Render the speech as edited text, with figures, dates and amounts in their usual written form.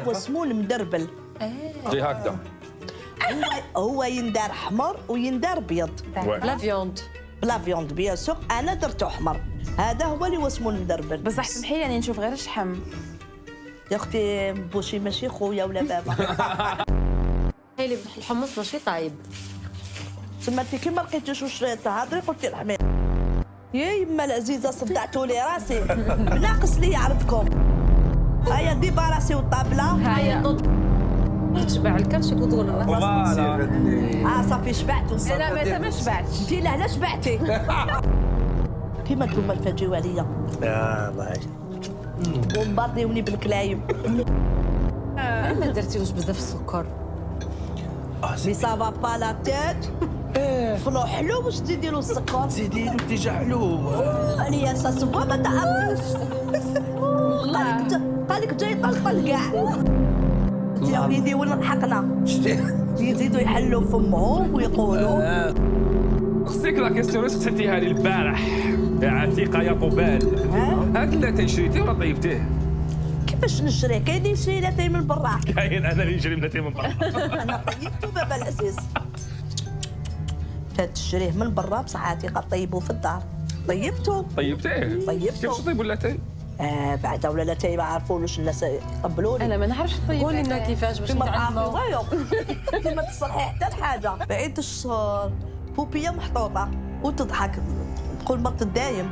هو اسمه المدربل. جاي هكذا. هو يندار حمر ويندار بيض. لا فيوند. بلا فيوند بيان سور، انا درته احمر. هذا هو اللي اسمه المدربل. بصح سمحي لي راني نشوف غير الشحم. يا اختي بوشي ماشي خويا ولا بابا. هاي الحمص ماشي طايب. تما انت كي ما لقيتيش واش تهضري قلتي الحمير. يا يما العزيزه صدعتوا لي راسي. ناقص لي عرضكم. هيا ديباراسي والطابله. هيا تشبع الكرش يقولوا لنا. صافي شبعت. لا ما شبعتش. انت لا شبعتي. كيما نتوما الفاجيو عليا. الله ومبرنيوني بالكلايم. ما درتيلوش بزاف السكر. مي سافا با لا تيت. فلو حلو واش تزيدي له السكر؟ زيدي له ديجا حلو. عليا ساسبوا ما تعرفش. قال لك جاي طلطل كاع. يا وليدي وين لحقنا؟ يزيدوا يحلوا فمهم ويقولوا خصك لا كيستيون اللي سقسيتيها لي البارح يا عتيقه يا قبال. هاد اللاتاي شريتيه ولا طيبتيه؟ كيفاش نشريه؟ كاين اللي يشري لاتاي من برا. كاين انا اللي نشري لاتاي من برا. انا طيبته بابا العزيز. تشريه من برا بصح عتيقه طيبوه في الدار. طيبته. طيبتيه؟ طيبته. كيفاش تطيبوا اللاتاي؟ بعد ولا لاتاي ما عرفولوش الناس يقبلوني. انا ما نعرفش طيب. قولي لنا كيفاش باش كيما نتعلموا. تعرفي ما تصلحي حتى الحاجه. بعيد الشهر بوبيه محطوطه وتضحك تقول ما تدايم.